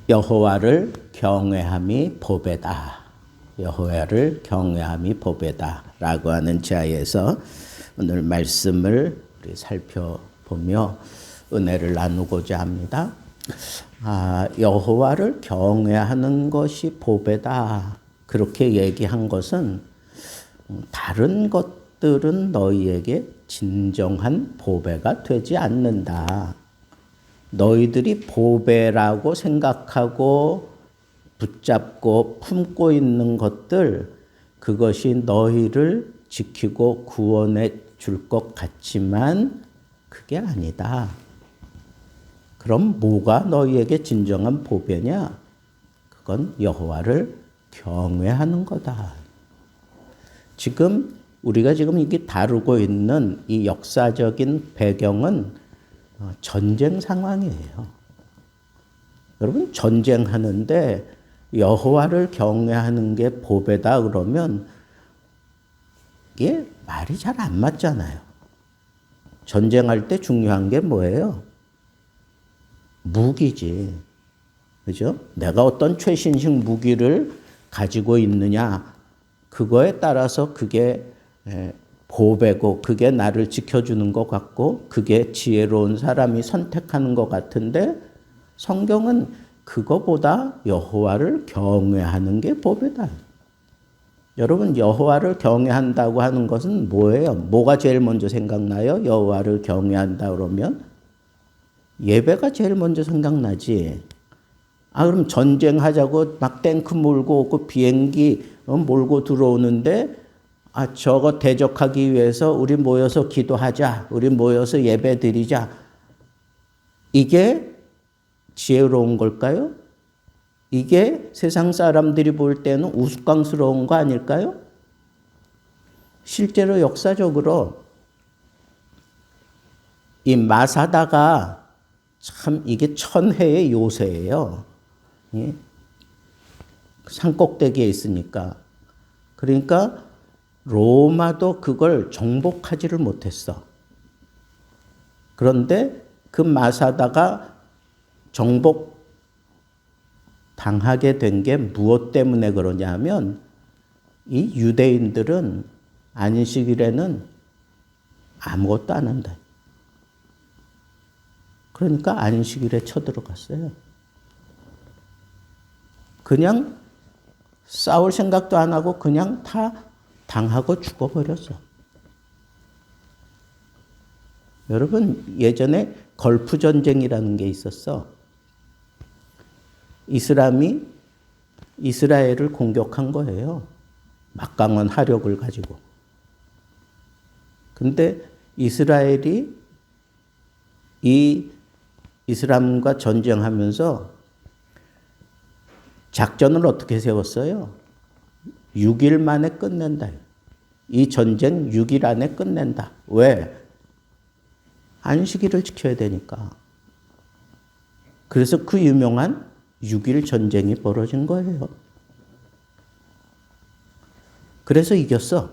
여호와를 경외함이 복이다. 여호와를 경외함이 복이다 라고 하는 지하에서 오늘 말씀을 우리 살펴보며 은혜를 나누고자 합니다. 여호와를 경외하는 것이 복이다. 그렇게 얘기한 것은 다른 것들은 너희에게 진정한 보배가 되지 않는다. 너희들이 보배라고 생각하고 붙잡고 품고 있는 것들, 그것이 너희를 지키고 구원해 줄 것 같지만 그게 아니다. 그럼 뭐가 너희에게 진정한 보배냐? 그건 여호와를 경외하는 거다. 지금 우리가 이게 다루고 있는 이 역사적인 배경은 전쟁 상황이에요. 여러분, 전쟁하는데 여호와를 경외하는 게 보배다 그러면 이게 말이 잘 안 맞잖아요. 전쟁할 때 중요한 게 뭐예요? 무기지. 그죠? 내가 어떤 최신식 무기를 가지고 있느냐, 그거에 따라서 그게 보배고 그게 나를 지켜주는 것 같고 그게 지혜로운 사람이 선택하는 것 같은데 성경은 그거보다 여호와를 경외하는 게 보배다. 여러분, 여호와를 경외한다고 하는 것은 뭐예요? 뭐가 제일 먼저 생각나요? 여호와를 경외한다 그러면 예배가 제일 먼저 생각나지. 그럼 전쟁하자고 막 탱크 몰고 오고 비행기 몰고 들어오는데 저거 대적하기 위해서 우리 모여서 기도하자. 우리 모여서 예배 드리자. 이게 지혜로운 걸까요? 이게 세상 사람들이 볼 때는 우스꽝스러운 거 아닐까요? 실제로 역사적으로 이 마사다가 참 이게 천혜의 요새예요. 산꼭대기에 있으니까. 그러니까 로마도 그걸 정복하지를 못했어. 그런데 그 마사다가 정복 당하게 된 게 무엇 때문에 그러냐 하면 이 유대인들은 안식일에는 아무것도 안 한다. 그러니까 안식일에 쳐들어갔어요. 그냥 싸울 생각도 안 하고 그냥 다 당하고 죽어버렸어. 여러분, 예전에 걸프 전쟁이라는 게 있었어. 이슬람이 이스라엘을 공격한 거예요. 막강한 화력을 가지고. 근데 이스라엘이 이 이슬람과 전쟁하면서 작전을 어떻게 세웠어요? 6일 만에 끝낸다. 이 전쟁 6일 안에 끝낸다. 왜? 안식일을 지켜야 되니까. 그래서 그 유명한 6일 전쟁이 벌어진 거예요. 그래서 이겼어.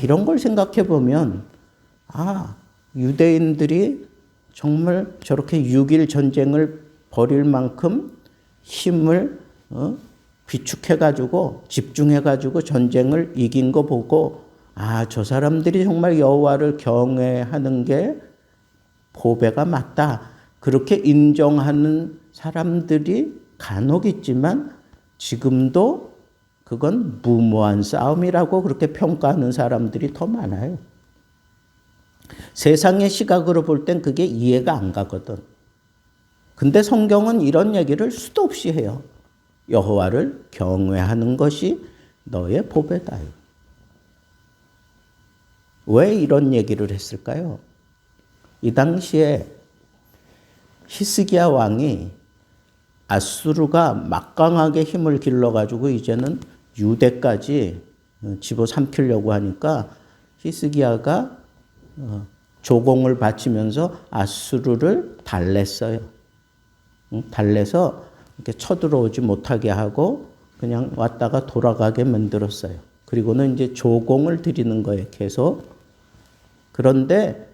이런 걸 생각해 보면 유대인들이 정말 저렇게 6일 전쟁을 벌일 만큼 힘을 비축해가지고 집중해가지고 전쟁을 이긴 거 보고 저 사람들이 정말 여호와를 경외하는 게 보배가 맞다. 그렇게 인정하는 사람들이 간혹 있지만 지금도 그건 무모한 싸움이라고 그렇게 평가하는 사람들이 더 많아요. 세상의 시각으로 볼 땐 그게 이해가 안 가거든. 근데 성경은 이런 얘기를 수도 없이 해요. 여호와를 경외하는 것이 너의 보배다. 왜 이런 얘기를 했을까요? 이 당시에 히스기야 왕이 아수르가 막강하게 힘을 길러가지고 이제는 유대까지 집어삼키려고 하니까 히스기야가 조공을 바치면서 아수르를 달랬어요. 달래서 이렇게 쳐들어오지 못하게 하고 그냥 왔다가 돌아가게 만들었어요. 그리고는 이제 조공을 드리는 거예요, 계속. 그런데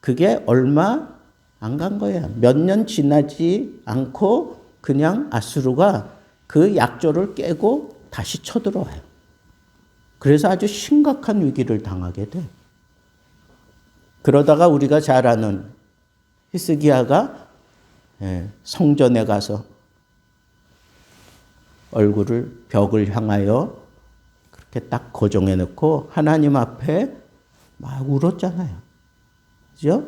그게 얼마 안 간 거야. 몇 년 지나지 않고 그냥 아수르가 그 약조를 깨고 다시 쳐들어와요. 그래서 아주 심각한 위기를 당하게 돼. 그러다가 우리가 잘 아는 히스기야가 성전에 가서 얼굴을 벽을 향하여 그렇게 딱 고정해 놓고 하나님 앞에 막 울었잖아요. 그죠?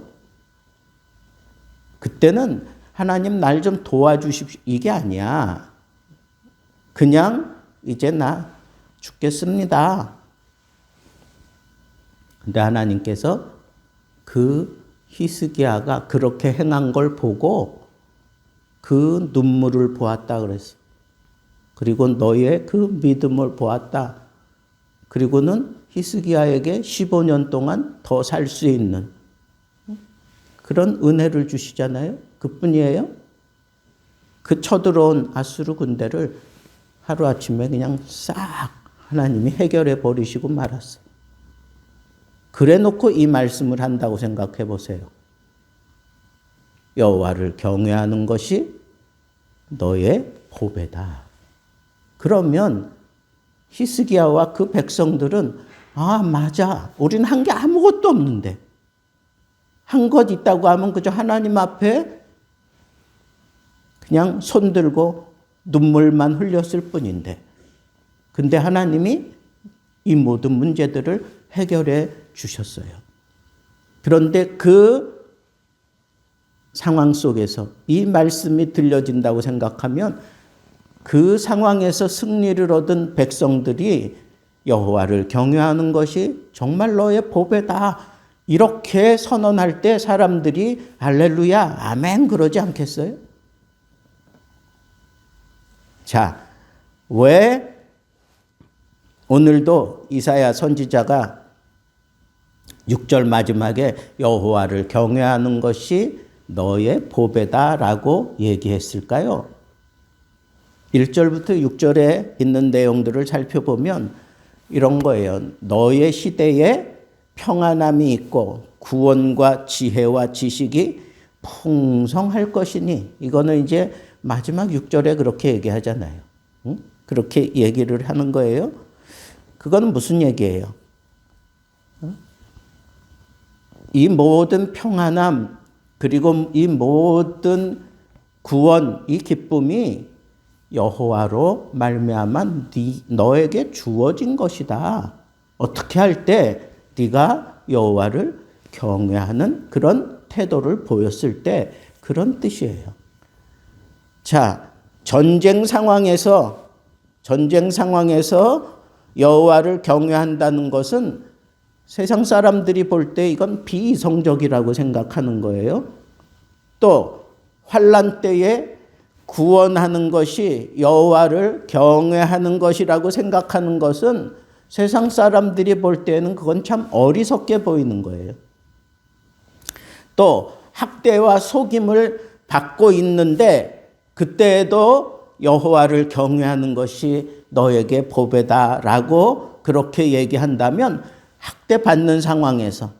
그때는 하나님 날 좀 도와주십시오. 이게 아니야. 그냥 이제 나 죽겠습니다. 근데 하나님께서 그 히스기야가 그렇게 행한 걸 보고 그 눈물을 보았다 그랬어. 그리고 너의 그 믿음을 보았다. 그리고는 히스기야에게 15년 동안 더 살 수 있는 그런 은혜를 주시잖아요. 그뿐이에요. 그 쳐들어온 아수르 군대를 하루아침에 그냥 싹 하나님이 해결해 버리시고 말았어. 그래 놓고 이 말씀을 한다고 생각해 보세요. 여호와를 경외하는 것이 너의 보배다. 그러면 히스기야와 그 백성들은 아 맞아. 우린 한 게 아무것도 없는데 한 것 있다고 하면 그저 하나님 앞에 그냥 손 들고 눈물만 흘렸을 뿐인데 근데 하나님이 이 모든 문제들을 해결해 주셨어요. 그런데 그 상황 속에서 이 말씀이 들려진다고 생각하면 그 상황에서 승리를 얻은 백성들이 여호와를 경외하는 것이 정말 너의 보배다. 이렇게 선언할 때 사람들이 할렐루야, 아멘 그러지 않겠어요? 자, 왜 오늘도 이사야 선지자가 6절 마지막에 여호와를 경외하는 것이 너의 보배다라고 얘기했을까요? 1절부터 6절에 있는 내용들을 살펴보면 이런 거예요. 너의 시대에 평안함이 있고 구원과 지혜와 지식이 풍성할 것이니 이거는 이제 마지막 6절에 그렇게 얘기하잖아요. 응? 그렇게 얘기를 하는 거예요. 그거는 무슨 얘기예요? 이 모든 평안함 그리고 이 모든 구원, 이 기쁨이 여호와로 말미암아 너에게 주어진 것이다. 어떻게 할 때 네가 여호와를 경외하는 그런 태도를 보였을 때 그런 뜻이에요. 자, 전쟁 상황에서 여호와를 경외한다는 것은 세상 사람들이 볼 때 이건 비이성적이라고 생각하는 거예요. 또 환난 때에 구원하는 것이 여호와를 경외하는 것이라고 생각하는 것은 세상 사람들이 볼 때는 그건 참 어리석게 보이는 거예요. 또 학대와 속임을 받고 있는데 그때에도 여호와를 경외하는 것이 너에게 보배다라고 그렇게 얘기한다면 학대받는 상황에서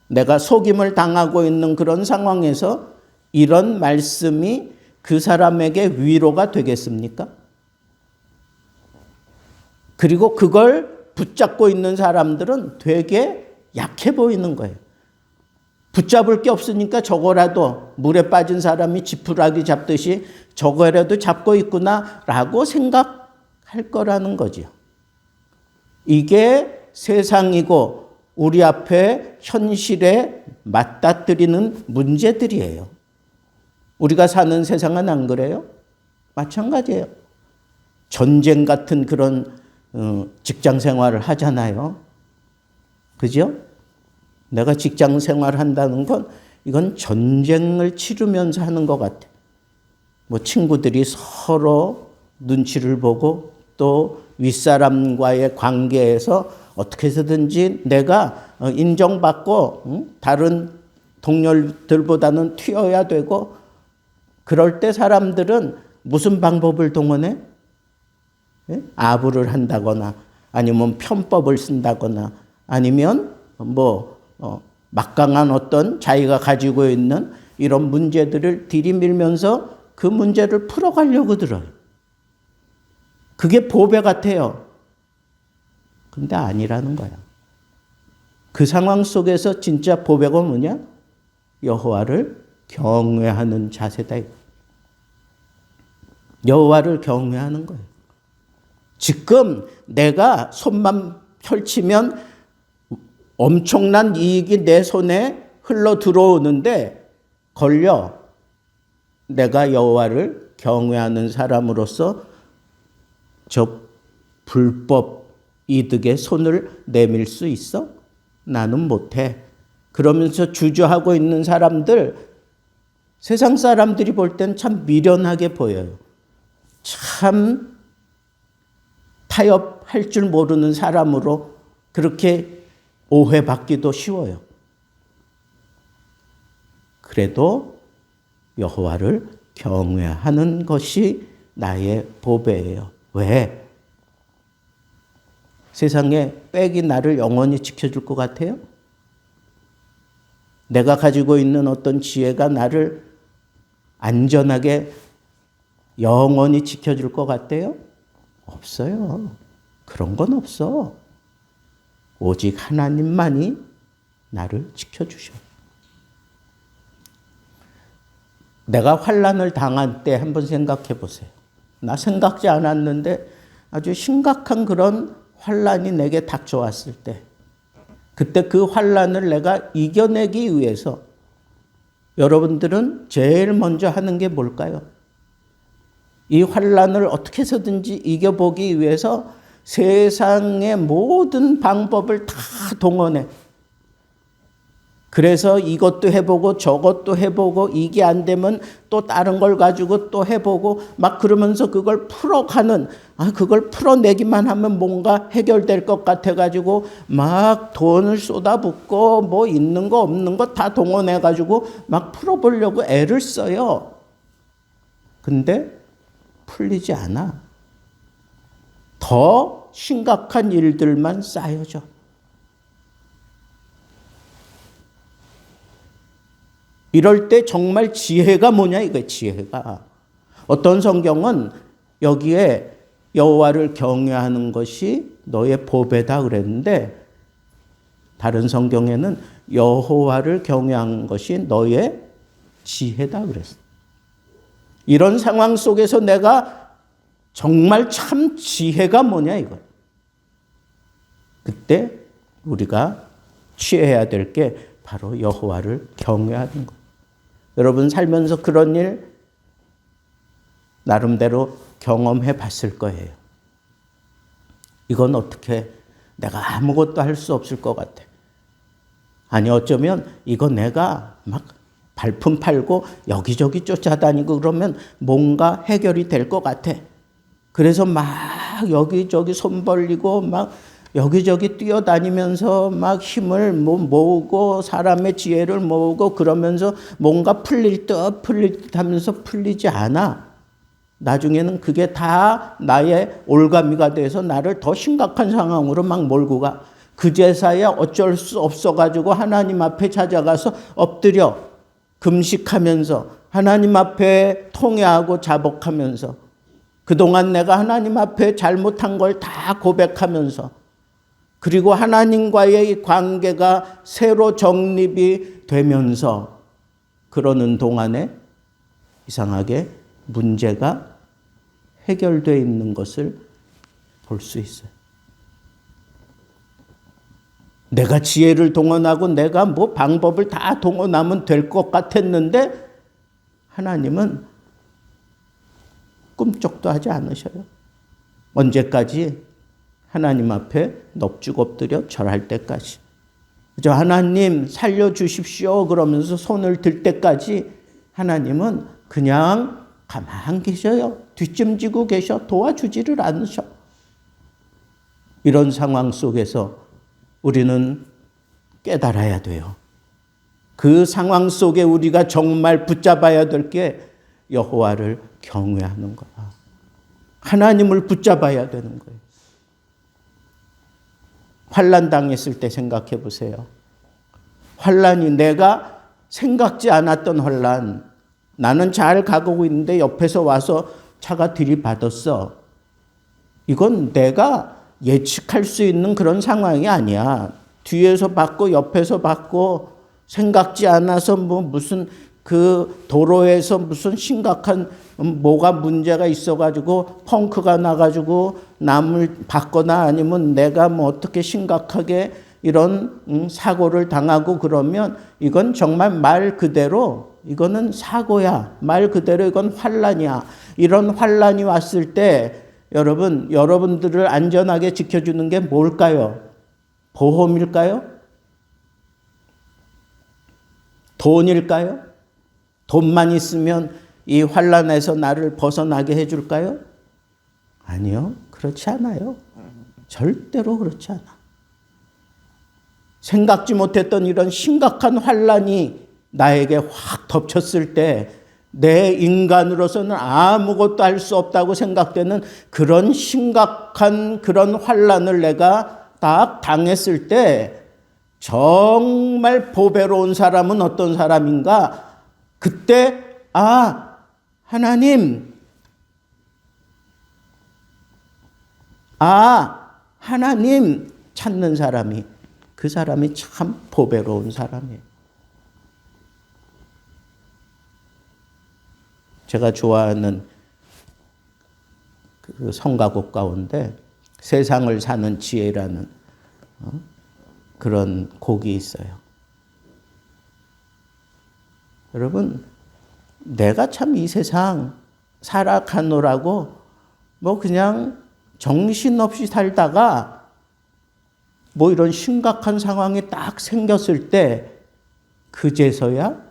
내가 속임을 당하고 있는 그런 상황에서 이런 말씀이 그 사람에게 위로가 되겠습니까? 그리고 그걸 붙잡고 있는 사람들은 되게 약해 보이는 거예요. 붙잡을 게 없으니까 저거라도 물에 빠진 사람이 지푸라기 잡듯이 저거라도 잡고 있구나라고 생각할 거라는 거죠. 이게 세상이고 우리 앞에 현실에 맞닥뜨리는 문제들이에요. 우리가 사는 세상은 안 그래요? 마찬가지예요. 전쟁 같은 그런 직장 생활을 하잖아요. 그죠? 내가 직장 생활을 한다는 건 이건 전쟁을 치르면서 하는 것 같아. 뭐 친구들이 서로 눈치를 보고 또 윗사람과의 관계에서 어떻게 해서든지 내가 인정받고 다른 동료들보다는 튀어야 되고 그럴 때 사람들은 무슨 방법을 동원해? 아부를 한다거나 아니면 편법을 쓴다거나 아니면 막강한 어떤 자기가 가지고 있는 이런 문제들을 들이밀면서 그 문제를 풀어가려고 들어요. 그게 보배 같아요. 근데 아니라는 거야. 그 상황 속에서 진짜 보배가 뭐냐? 여호와를 경외하는 자세다. 여호와를 경외하는 거예요. 지금 내가 손만 펼치면 엄청난 이익이 내 손에 흘러 들어오는데 걸려. 내가 여호와를 경외하는 사람으로서 저 불법 이득에 손을 내밀 수 있어? 나는 못해. 그러면서 주저하고 있는 사람들, 세상 사람들이 볼 땐 참 미련하게 보여요. 참 타협할 줄 모르는 사람으로 그렇게 오해받기도 쉬워요. 그래도 여호와를 경외하는 것이 나의 보배예요. 왜? 세상에 빽이 나를 영원히 지켜줄 것 같아요? 내가 가지고 있는 어떤 지혜가 나를 안전하게 영원히 지켜줄 것 같아요? 없어요. 그런 건 없어. 오직 하나님만이 나를 지켜주셔. 내가 환난을 당한 때 한번 생각해 보세요. 나 생각지 않았는데 아주 심각한 그런 환난이 내게 닥쳐왔을 때, 그때 그 환난을 내가 이겨내기 위해서 여러분들은 제일 먼저 하는 게 뭘까요? 이 환난을 어떻게 해서든지 이겨보기 위해서 세상의 모든 방법을 다 동원해. 그래서 이것도 해보고 저것도 해보고 이게 안 되면 또 다른 걸 가지고 또 해보고 막 그러면서 그걸 풀어가는, 그걸 풀어내기만 하면 뭔가 해결될 것 같아가지고 막 돈을 쏟아붓고 뭐 있는 거 없는 거 다 동원해가지고 막 풀어보려고 애를 써요. 근데 풀리지 않아. 더 심각한 일들만 쌓여져. 이럴 때 정말 지혜가 뭐냐 이거예요. 지혜가. 어떤 성경은 여기에 여호와를 경외하는 것이 너의 보배다 그랬는데 다른 성경에는 여호와를 경외하는 것이 너의 지혜다 그랬어요. 이런 상황 속에서 내가 정말 참 지혜가 뭐냐 이거예요. 그때 우리가 취해야 될 게 바로 여호와를 경외하는 거예요. 여러분 살면서 그런 일 나름대로 경험해 봤을 거예요. 이건 어떻게 내가 아무것도 할 수 없을 것 같아. 아니 어쩌면 이거 내가 막 발품 팔고 여기저기 쫓아다니고 그러면 뭔가 해결이 될 것 같아. 그래서 막 여기저기 손 벌리고 막 여기저기 뛰어다니면서 막 힘을 모으고 사람의 지혜를 모으고 그러면서 뭔가 풀릴 듯 하면서 풀리지 않아. 나중에는 그게 다 나의 올가미가 돼서 나를 더 심각한 상황으로 막 몰고 가. 그제서야 어쩔 수 없어가지고 하나님 앞에 찾아가서 엎드려 금식하면서 하나님 앞에 통회하고 자복하면서 그동안 내가 하나님 앞에 잘못한 걸 다 고백하면서 그리고 하나님과의 관계가 새로 정립이 되면서 그러는 동안에 이상하게 문제가 해결되어 있는 것을 볼 수 있어요. 내가 지혜를 동원하고 내가 뭐 방법을 다 동원하면 될 것 같았는데 하나님은 꿈쩍도 하지 않으셔요. 언제까지? 하나님 앞에 넙죽 엎드려 절할 때까지. 저 하나님 살려주십시오 그러면서 손을 들 때까지 하나님은 그냥 가만 계셔요. 뒷짐지고 계셔. 도와주지를 않으셔. 이런 상황 속에서 우리는 깨달아야 돼요. 그 상황 속에 우리가 정말 붙잡아야 될 게 여호와를 경외하는 거야. 하나님을 붙잡아야 되는 거예요. 환난 당했을 때 생각해 보세요. 환난이 내가 생각지 않았던 환난, 나는 잘 가고 있는데 옆에서 와서 차가 들이받았어. 이건 내가 예측할 수 있는 그런 상황이 아니야. 뒤에서 받고 옆에서 받고 생각지 않아서 무슨 그 도로에서 무슨 심각한 뭐가 문제가 있어가지고 펑크가 나가지고 남을 받거나 아니면 내가 어떻게 심각하게 이런 사고를 당하고 그러면 이건 정말 말 그대로 이거는 사고야. 말 그대로 이건 환란이야. 이런 환란이 왔을 때 여러분들을 안전하게 지켜주는 게 뭘까요? 보험일까요? 돈일까요? 돈만 있으면 이 환란에서 나를 벗어나게 해줄까요? 아니요. 그렇지 않아요. 절대로 그렇지 않아. 생각지 못했던 이런 심각한 환란이 나에게 확 덮쳤을 때 내 인간으로서는 아무것도 할 수 없다고 생각되는 그런 심각한 그런 환란을 내가 딱 당했을 때 정말 보배로운 사람은 어떤 사람인가? 그때 하나님 찾는 사람이 그 사람이 참 보배로운 사람이에요. 제가 좋아하는 그 성가곡 가운데 세상을 사는 지혜라는 그런 곡이 있어요. 여러분, 내가 참 이 세상 살아가노라고 그냥 정신없이 살다가 이런 심각한 상황이 딱 생겼을 때 그제서야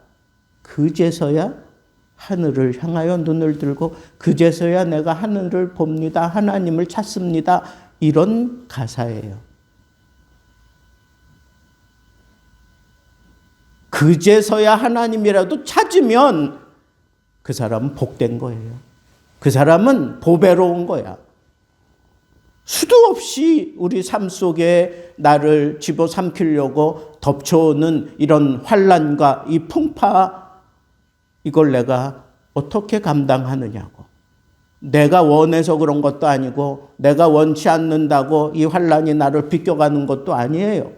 하늘을 향하여 눈을 들고 그제서야 내가 하늘을 봅니다. 하나님을 찾습니다. 이런 가사예요. 그제서야 하나님이라도 찾으면 그 사람은 복된 거예요. 그 사람은 보배로운 거야. 수도 없이 우리 삶 속에 나를 집어삼키려고 덮쳐오는 이런 환란과 이 풍파, 이걸 내가 어떻게 감당하느냐고. 내가 원해서 그런 것도 아니고 내가 원치 않는다고 이 환란이 나를 비껴가는 것도 아니에요.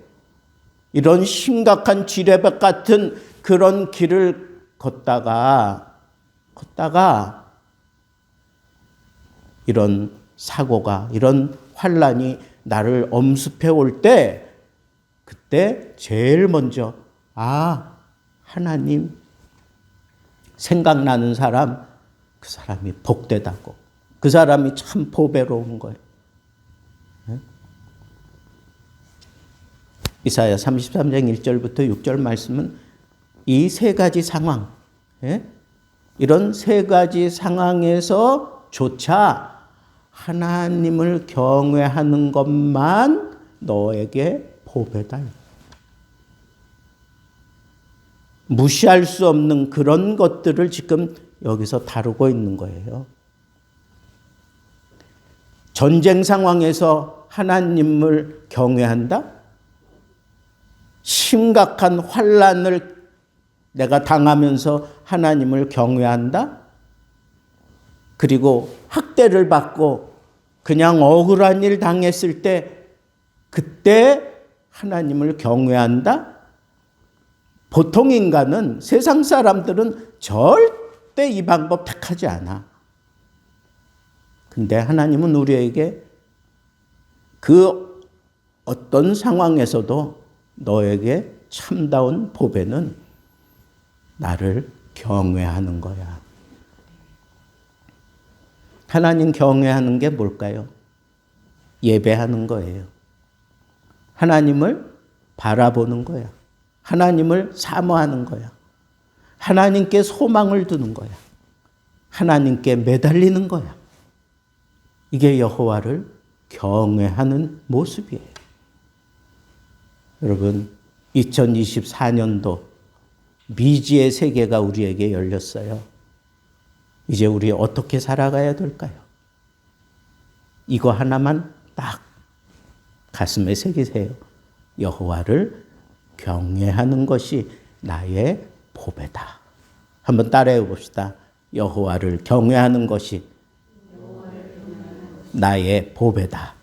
이런 심각한 지뢰밭 같은 그런 길을 걷다가 이런 사고가, 이런 환란이 나를 엄습해 올 때 그때 제일 먼저 하나님 생각나는 사람, 그 사람이 복되다고. 그 사람이 참 보배로운 거예요. 이사야 33장 1절부터 6절 말씀은 이 세 가지 상황, 이런 세 가지 상황에서조차 하나님을 경외하는 것만 너에게 보배다. 무시할 수 없는 그런 것들을 지금 여기서 다루고 있는 거예요. 전쟁 상황에서 하나님을 경외한다? 심각한 환란을 내가 당하면서 하나님을 경외한다? 그리고 학대를 받고 그냥 억울한 일 당했을 때 그때 하나님을 경외한다? 보통 인간은, 세상 사람들은 절대 이 방법 택하지 않아. 근데 하나님은 우리에게 그 어떤 상황에서도 너에게 참다운 보배는 나를 경외하는 거야. 하나님 경외하는 게 뭘까요? 예배하는 거예요. 하나님을 바라보는 거야. 하나님을 사모하는 거야. 하나님께 소망을 두는 거야. 하나님께 매달리는 거야. 이게 여호와를 경외하는 모습이에요. 여러분, 2024년도 미지의 세계가 우리에게 열렸어요. 이제 우리 어떻게 살아가야 될까요? 이거 하나만 딱 가슴에 새기세요. 여호와를 경외하는 것이 나의 보배다. 한번 따라해 봅시다. 여호와를 경외하는 것이 나의 보배다.